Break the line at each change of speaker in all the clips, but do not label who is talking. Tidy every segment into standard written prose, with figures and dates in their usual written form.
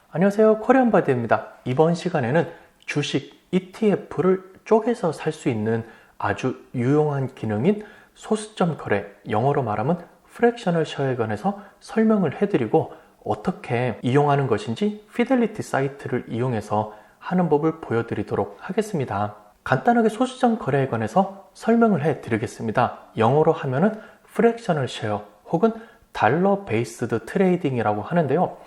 안녕하세요, 코리안바디입니다. 이번 시간에는 주식 ETF를 쪼개서 살 수 있는 아주 유용한 기능인 소수점 거래, 영어로 말하면 프랙셔널 쉐어에 관해서 설명을 해드리고 어떻게 이용하는 것인지 피델리티 사이트를 이용해서 하는 법을 보여드리도록 하겠습니다. 간단하게 소수점 거래에 관해서 설명을 해드리겠습니다. 영어로 하면은 프랙셔널 쉐어 혹은 달러 베이스드 트레이딩이라고 하는데요.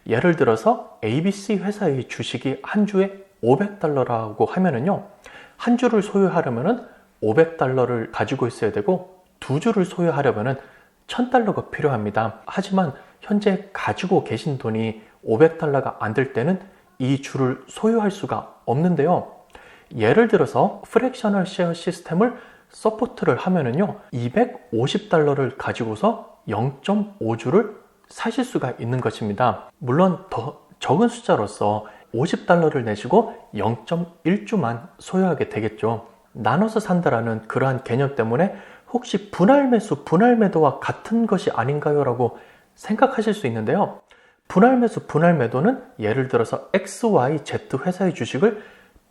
예를 들어서 ABC 회사의 주식이 한 주에 $500라고 하면은요, 한 주를 소유하려면은 $500를 가지고 있어야 되고 두 주를 소유하려면은 $1000가 필요합니다. 하지만 현재 가지고 계신 돈이 $500가 안 될 때는 이 주를 소유할 수가 없는데요. 예를 들어서 프랙셔널 쉐어 시스템을 서포트를 하면은요, $250를 가지고서 0.5주를 사실 수가 있는 것입니다. 물론 더 적은 숫자로서 $50를 내시고 0.1주만 소유하게 되겠죠. 나눠서 산다라는 그러한 개념 때문에 혹시 분할 매수, 분할 매도와 같은 것이 아닌가요? 라고 생각하실 수 있는데요. 분할 매수, 분할 매도는 예를 들어서 XYZ 회사의 주식을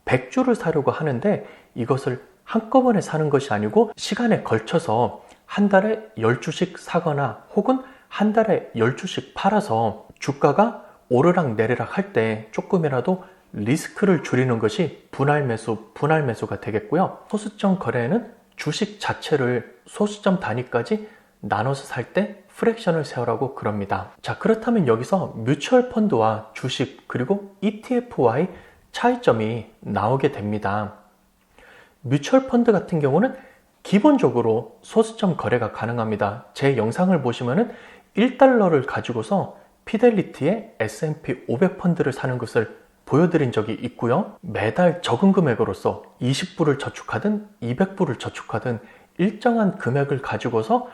100주를 사려고 하는데 이것을 한꺼번에 사는 것이 아니고 시간에 걸쳐서 한 달에 10주씩 사거나 혹은 한 달에 10주씩 팔아서 주가가 오르락 내리락 할 때 조금이라도 리스크를 줄이는 것이 분할 매수, 분할 매수가 되겠고요. 소수점 거래에는 주식 자체를 소수점 단위까지 나눠서 살 때 프랙셔널 쉐어라고 그럽니다. 자, 그렇다면 여기서 뮤추얼 펀드와 주식 그리고 ETF와의 차이점이 나오게 됩니다. 뮤추얼 펀드 같은 경우는 기본적으로 소수점 거래가 가능합니다. 제 영상을 보시면은 $1를 가지고서 피델리티의 S&P 500 펀드를 사는 것을 보여드린 적이 있고요. 매달 적은 금액으로서 20불을 저축하든 200불을 저축하든 일정한 금액을 가지고서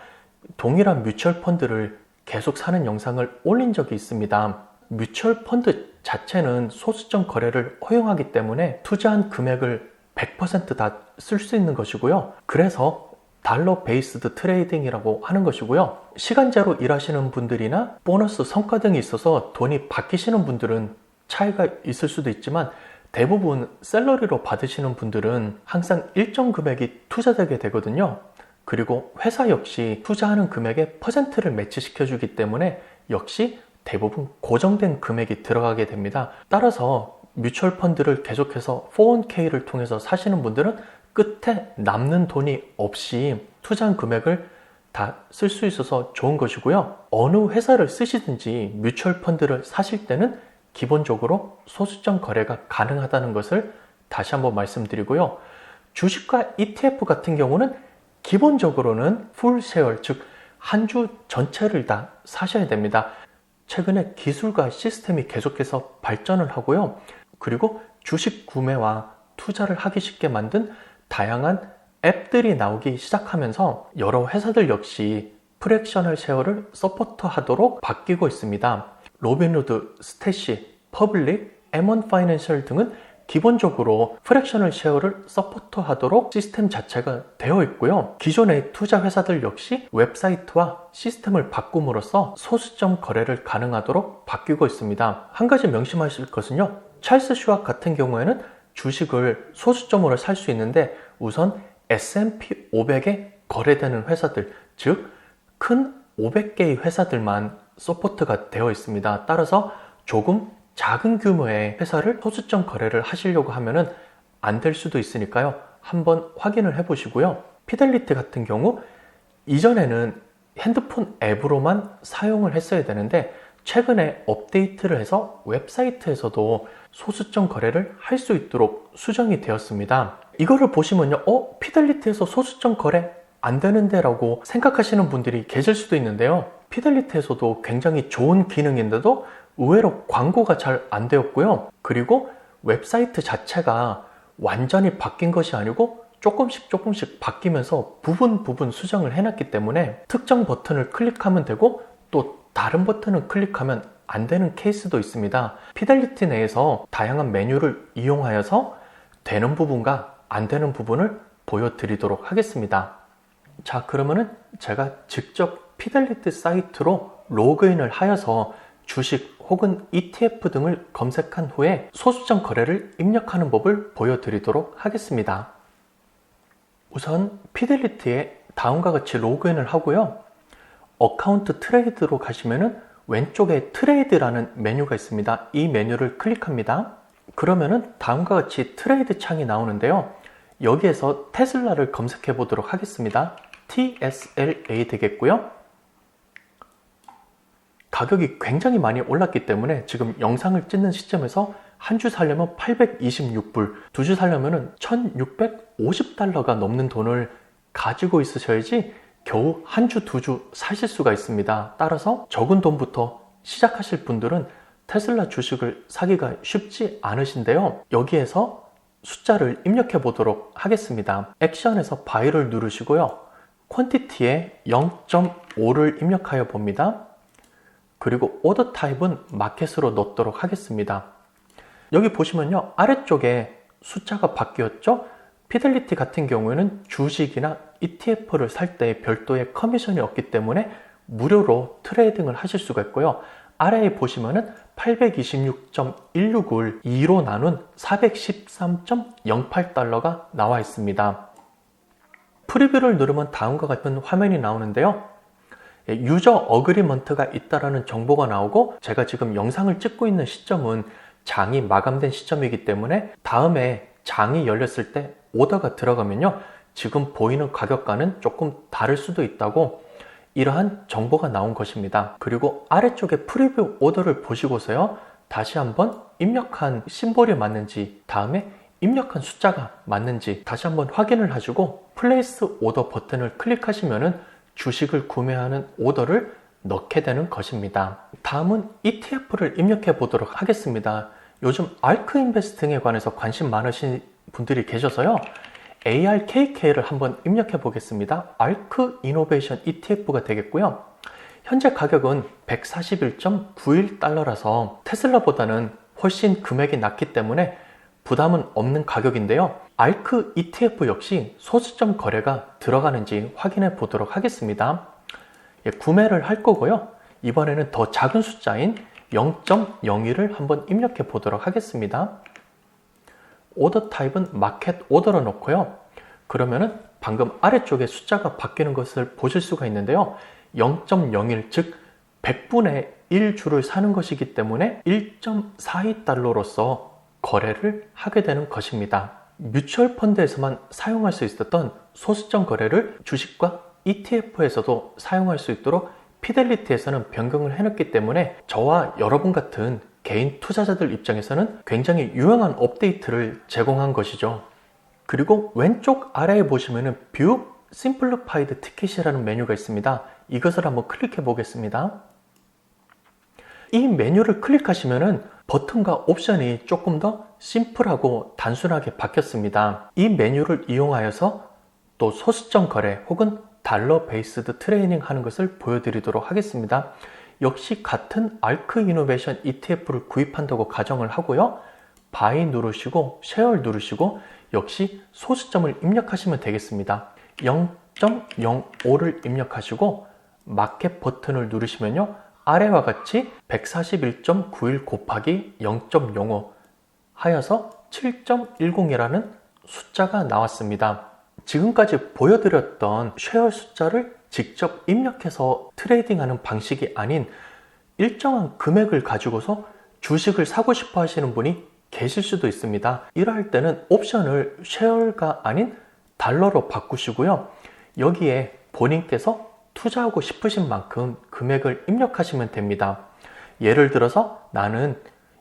동일한 뮤추얼 펀드를 계속 사는 영상을 올린 적이 있습니다. 뮤추얼 펀드 자체는 소수점 거래를 허용하기 때문에 투자한 금액을 100% 다 쓸 수 있는 것이고요. 그래서 달러 베이스드 트레이딩이라고 하는 것이고요. 시간제로 일하시는 분들이나 보너스 성과 등이 있어서 돈이 바뀌시는 분들은 차이가 있을 수도 있지만 대부분 샐러리로 받으시는 분들은 항상 일정 금액이 투자되게 되거든요. 그리고 회사 역시 투자하는 금액에 퍼센트를 매치시켜 주기 때문에 역시 대부분 고정된 금액이 들어가게 됩니다. 따라서 뮤추얼 펀드를 계속해서 401k를 통해서 사시는 분들은 끝에 남는 돈이 없이 투자한 금액을 다 쓸 수 있어서 좋은 것이고요. 어느 회사를 쓰시든지 뮤추얼 펀드를 사실 때는 기본적으로 소수점 거래가 가능하다는 것을 다시 한번 말씀드리고요. 주식과 ETF 같은 경우는 기본적으로는 풀 쉐어, 즉 한 주 전체를 다 사셔야 됩니다. 최근에 기술과 시스템이 계속해서 발전을 하고요. 그리고 주식 구매와 투자를 하기 쉽게 만든 다양한 앱들이 나오기 시작하면서 여러 회사들 역시 프랙셔널 쉐어를 서포트하도록 바뀌고 있습니다. 로빈후드, 스태시, 퍼블릭, M1 파이낸셜 등은 기본적으로 프랙셔널 쉐어를 서포트하도록 시스템 자체가 되어 있고요. 기존의 투자 회사들 역시 웹사이트와 시스템을 바꿈으로써 소수점 거래를 가능하도록 바뀌고 있습니다. 한 가지 명심하실 것은요. 찰스 슈왑 같은 경우에는 주식을 소수점으로 살 수 있는데 우선 S&P 500에 거래되는 회사들, 즉 큰 500개의 회사들만 서포트가 되어 있습니다. 따라서 조금 작은 규모의 회사를 소수점 거래를 하시려고 하면은 안 될 수도 있으니까요. 한번 확인을 해 보시고요. 피델리티 같은 경우 이전에는 핸드폰 앱으로만 사용을 했어야 되는데 최근에 업데이트를 해서 웹사이트에서도 소수점 거래를 할 수 있도록 수정이 되었습니다. 이거를 보시면요, 피델리티에서 소수점 거래 안 되는데 라고 생각하시는 분들이 계실 수도 있는데요. 피델리티에서도 굉장히 좋은 기능인데도 의외로 광고가 잘 안 되었고요. 그리고 웹사이트 자체가 완전히 바뀐 것이 아니고 조금씩 바뀌면서 부분 수정을 해놨기 때문에 특정 버튼을 클릭하면 되고 또 다른 버튼을 클릭하면 안 되는 케이스도 있습니다. 피델리티 내에서 다양한 메뉴를 이용하여서 되는 부분과 안 되는 부분을 보여드리도록 하겠습니다. 자, 그러면은 제가 직접 피델리티 사이트로 로그인을 하여서 주식 혹은 ETF 등을 검색한 후에 소수점 거래를 입력하는 법을 보여드리도록 하겠습니다. 우선 피델리티에 다음과 같이 로그인을 하고요. 어카운트 트레이드로 가시면은 왼쪽에 트레이드라는 메뉴가 있습니다. 이 메뉴를 클릭합니다. 그러면은 다음과 같이 트레이드 창이 나오는데요. 여기에서 테슬라를 검색해 보도록 하겠습니다. TSLA 되겠고요. 가격이 굉장히 많이 올랐기 때문에 지금 영상을 찍는 시점에서 한 주 살려면 826불, 두 주 살려면 1650달러가 넘는 돈을 가지고 있으셔야지 겨우 한 주, 두 주 사실 수가 있습니다. 따라서 적은 돈부터 시작하실 분들은 테슬라 주식을 사기가 쉽지 않으신데요. 여기에서 숫자를 입력해 보도록 하겠습니다. 액션에서 바이를 누르시고요. 퀀티티에 0.5를 입력하여 봅니다. 그리고 오더 타입은 마켓으로 넣도록 하겠습니다. 여기 보시면요. 아래쪽에 숫자가 바뀌었죠? 피델리티 같은 경우에는 주식이나 ETF를 살 때 별도의 커미션이 없기 때문에 무료로 트레이딩을 하실 수가 있고요. 아래에 보시면은 826.16을 2로 나눈 413.08달러가 나와 있습니다. 프리뷰를 누르면 다음과 같은 화면이 나오는데요. 유저 어그리먼트가 있다라는 정보가 나오고 제가 지금 영상을 찍고 있는 시점은 장이 마감된 시점이기 때문에 다음에 장이 열렸을 때 오더가 들어가면요. 지금 보이는 가격과는 조금 다를 수도 있다고 이러한 정보가 나온 것입니다. 그리고 아래쪽에 프리뷰 오더를 보시고서요. 다시 한번 입력한 심볼이 맞는지 다음에 입력한 숫자가 맞는지 다시 한번 확인을 하시고 플레이스 오더 버튼을 클릭하시면은 주식을 구매하는 오더를 넣게 되는 것입니다. 다음은 ETF를 입력해 보도록 하겠습니다. 요즘 ARK 인베스팅에 관해서 관심 많으신 분들이 계셔서요. ARKK를 한번 입력해 보겠습니다. ARK 이노베이션 ETF가 되겠고요. 현재 가격은 141.91달러라서 테슬라보다는 훨씬 금액이 낮기 때문에 부담은 없는 가격인데요. ARK ETF 역시 소수점 거래가 들어가는지 확인해 보도록 하겠습니다. 구매를 할 거고요. 이번에는 더 작은 숫자인 0.01을 한번 입력해 보도록 하겠습니다. 오더 타입은 마켓 오더로 넣고요. 그러면은 방금 아래쪽에 숫자가 바뀌는 것을 보실 수가 있는데요. 0.01, 즉 100분의 1주를 사는 것이기 때문에 1.42달러로서 거래를 하게 되는 것입니다. 뮤추얼 펀드에서만 사용할 수 있었던 소수점 거래를 주식과 ETF에서도 사용할 수 있도록 피델리티에서는 변경을 해놨기 때문에 저와 여러분 같은 개인 투자자들 입장에서는 굉장히 유용한 업데이트를 제공한 것이죠. 그리고 왼쪽 아래에 보시면은 뷰 심플리파이드 티켓이라는 메뉴가 있습니다. 이것을 한번 클릭해 보겠습니다. 이 메뉴를 클릭하시면은 버튼과 옵션이 조금 더 심플하고 단순하게 바뀌었습니다. 이 메뉴를 이용하여서 또 소수점 거래 혹은 달러 베이스드 트레이닝 하는 것을 보여드리도록 하겠습니다. 역시 같은 ARK 이노베이션 ETF를 구입한다고 가정을 하고요. 바이 누르시고 쉐어 누르시고 역시 소수점을 입력하시면 되겠습니다. 0.05를 입력하시고 마켓 버튼을 누르시면요. 아래와 같이 141.91 곱하기 0.05 하여서 7.10이라는 숫자가 나왔습니다. 지금까지 보여드렸던 쉐어 숫자를 직접 입력해서 트레이딩하는 방식이 아닌 일정한 금액을 가지고서 주식을 사고 싶어 하시는 분이 계실 수도 있습니다. 이럴 때는 옵션을 쉐어가 아닌 달러로 바꾸시고요. 여기에 본인께서 투자하고 싶으신 만큼 금액을 입력하시면 됩니다. 예를 들어서 나는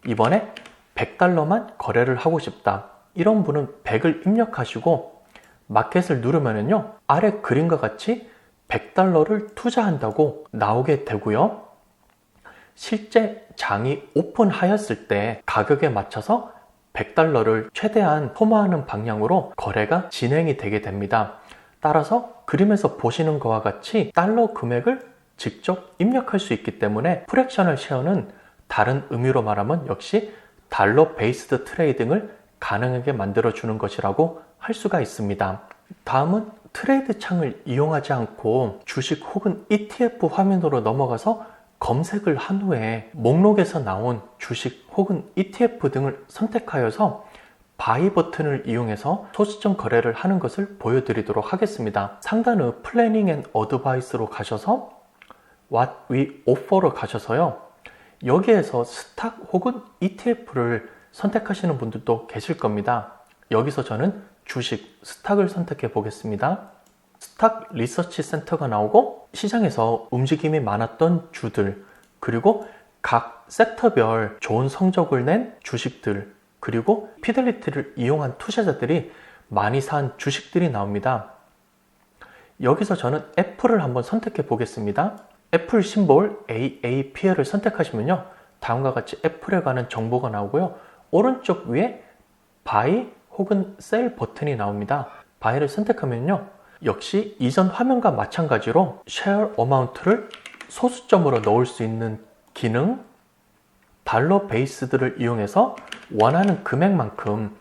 이번에 100달러만 거래를 하고 싶다. 이런 분은 100을 입력하시고 마켓을 누르면요. 아래 그림과 같이 100달러를 투자한다고 나오게 되고요. 실제 장이 오픈하였을 때 가격에 맞춰서 100달러를 최대한 소모하는 방향으로 거래가 진행이 되게 됩니다. 따라서 그림에서 보시는 것과 같이 달러 금액을 직접 입력할 수 있기 때문에 프랙셔널 쉐어는 다른 의미로 말하면 역시 달러 베이스드 트레이딩을 가능하게 만들어주는 것이라고 할 수가 있습니다. 다음은 트레이드 창을 이용하지 않고 주식 혹은 ETF 화면으로 넘어가서 검색을 한 후에 목록에서 나온 주식 혹은 ETF 등을 선택하여서 바이 버튼을 이용해서 소수점 거래를 하는 것을 보여드리도록 하겠습니다. 상단의 플래닝 앤 어드바이스로 가셔서 What we offer로 가셔서요. 여기에서 스탁 혹은 ETF를 선택하시는 분들도 계실 겁니다. 여기서 저는 주식, 스탁을 선택해 보겠습니다. 스탁 리서치 센터가 나오고 시장에서 움직임이 많았던 주들, 그리고 각 섹터별 좋은 성적을 낸 주식들, 그리고 피델리티를 이용한 투자자들이 많이 산 주식들이 나옵니다. 여기서 저는 애플을 한번 선택해 보겠습니다. 애플 심볼 AAPL을 선택하시면요. 다음과 같이 애플에 관한 정보가 나오고요. 오른쪽 위에 바이 혹은 셀 버튼이 나옵니다. 바이를 선택하면요. 역시 이전 화면과 마찬가지로 쉐어 어마운트를 소수점으로 넣을 수 있는 기능, 달러 베이스들을 이용해서 원하는 금액만큼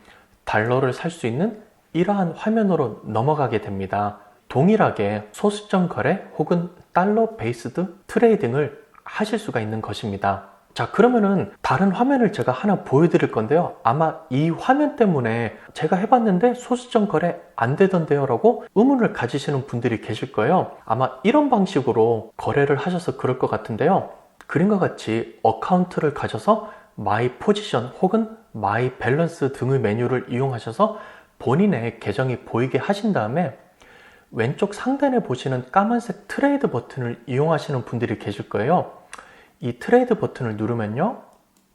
달러를 살 수 있는 이러한 화면으로 넘어가게 됩니다. 동일하게 소수점 거래 혹은 달러 베이스드 트레이딩을 하실 수가 있는 것입니다. 자, 그러면은 다른 화면을 제가 하나 보여드릴 건데요. 아마 이 화면 때문에 제가 해봤는데 소수점 거래 안 되던데요 라고 의문을 가지시는 분들이 계실 거예요. 아마 이런 방식으로 거래를 하셔서 그럴 것 같은데요. 그림과 같이 어카운트를 가셔서 마이 포지션 혹은 마이 밸런스 등의 메뉴를 이용하셔서 본인의 계정이 보이게 하신 다음에 왼쪽 상단에 보시는 까만색 트레이드 버튼을 이용하시는 분들이 계실 거예요. 이 트레이드 버튼을 누르면요.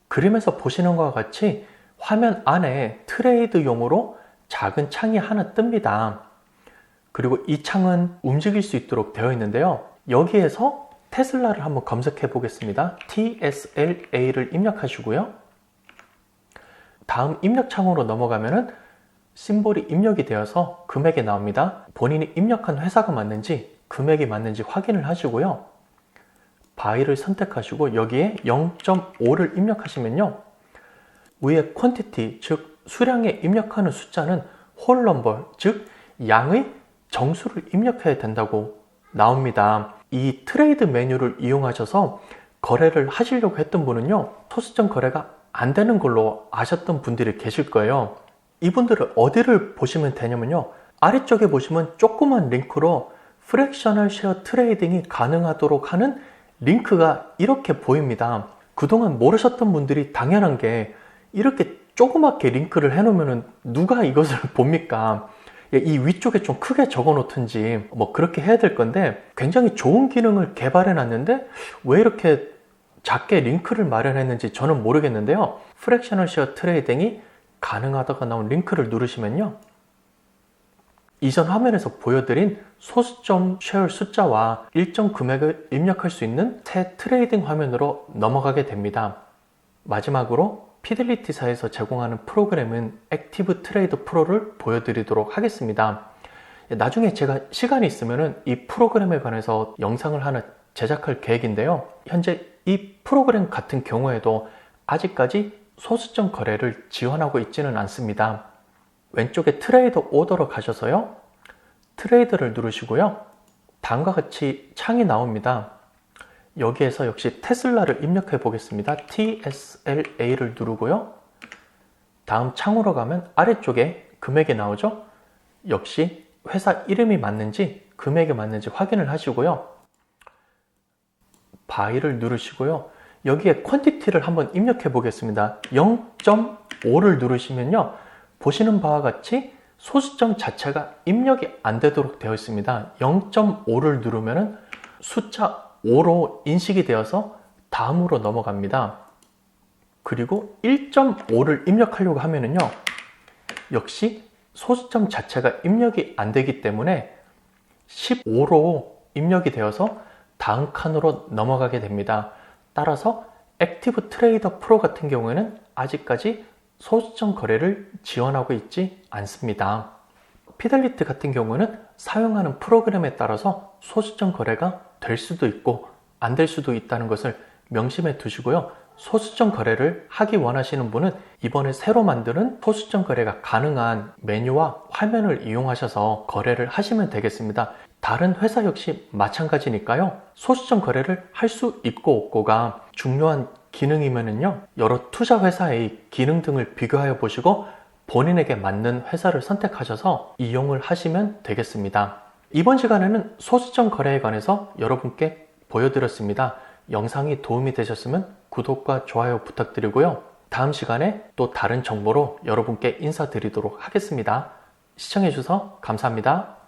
그림에서 보시는 것과 같이 화면 안에 트레이드용으로 작은 창이 하나 뜹니다. 그리고 이 창은 움직일 수 있도록 되어 있는데요. 여기에서 테슬라를 한번 검색해 보겠습니다. TSLA를 입력하시고요. 다음 입력 창으로 넘어가면은 심볼이 입력이 되어서 금액이 나옵니다. 본인이 입력한 회사가 맞는지 금액이 맞는지 확인을 하시고요. 바이를 선택하시고 여기에 0.5를 입력하시면요. 위에 퀀티티, 즉 수량에 입력하는 숫자는 홀 넘버, 즉 양의 정수를 입력해야 된다고 나옵니다. 이 트레이드 메뉴를 이용하셔서 거래를 하시려고 했던 분은요. 소수점 거래가 안 되는 걸로 아셨던 분들이 계실 거예요. 이분들을 어디를 보시면 되냐면요. 아래쪽에 보시면 조그만 링크로 프랙셔널 쉐어 트레이딩이 가능하도록 하는 링크가 이렇게 보입니다. 그동안 모르셨던 분들이 당연한 게 이렇게 조그맣게 링크를 해놓으면 누가 이것을 봅니까? 이 위쪽에 좀 크게 적어 놓든지 뭐 그렇게 해야 될 건데 굉장히 좋은 기능을 개발해 놨는데 왜 이렇게 작게 링크를 마련했는지 저는 모르겠는데요. 프랙셔널 쉐어 트레이딩이 가능하다가 나온 링크를 누르시면요. 이전 화면에서 보여드린 소수점 쉐어 숫자와 일정 금액을 입력할 수 있는 새 트레이딩 화면으로 넘어가게 됩니다. 마지막으로 피델리티사에서 제공하는 프로그램은 액티브 트레이드 프로를 보여드리도록 하겠습니다. 나중에 제가 시간이 있으면 이 프로그램에 관해서 영상을 하나 제작할 계획인데요. 현재 이 프로그램 같은 경우에도 아직까지 소수점 거래를 지원하고 있지는 않습니다. 왼쪽에 트레이드 오더로 가셔서요. 트레이드를 누르시고요. 다음과 같이 창이 나옵니다. 여기에서 역시 테슬라를 입력해 보겠습니다. TSLA를 누르고요. 다음 창으로 가면 아래쪽에 금액이 나오죠. 역시 회사 이름이 맞는지 금액이 맞는지 확인을 하시고요. 바이를 누르시고요. 여기에 퀀티티를 한번 입력해 보겠습니다. 0.5를 누르시면요. 보시는 바와 같이 소수점 자체가 입력이 안 되도록 되어 있습니다. 0.5를 누르면 숫자 5로 인식이 되어서 다음으로 넘어갑니다. 그리고 1.5를 입력하려고 하면요. 역시 소수점 자체가 입력이 안 되기 때문에 15로 입력이 되어서 다음 칸으로 넘어가게 됩니다. 따라서 액티브 트레이더 프로 같은 경우에는 아직까지 소수점 거래를 지원하고 있지 않습니다. 피델리티 같은 경우는 사용하는 프로그램에 따라서 소수점 거래가 될 수도 있고 안 될 수도 있다는 것을 명심해 두시고요. 소수점 거래를 하기 원하시는 분은 이번에 새로 만드는 소수점 거래가 가능한 메뉴와 화면을 이용하셔서 거래를 하시면 되겠습니다. 다른 회사 역시 마찬가지니까요. 소수점 거래를 할 수 있고 없고가 중요한 기능이면은요. 여러 투자 회사의 기능 등을 비교하여 보시고 본인에게 맞는 회사를 선택하셔서 이용을 하시면 되겠습니다. 이번 시간에는 소수점 거래에 관해서 여러분께 보여드렸습니다. 영상이 도움이 되셨으면 구독과 좋아요 부탁드리고요. 다음 시간에 또 다른 정보로 여러분께 인사드리도록 하겠습니다. 시청해주셔서 감사합니다.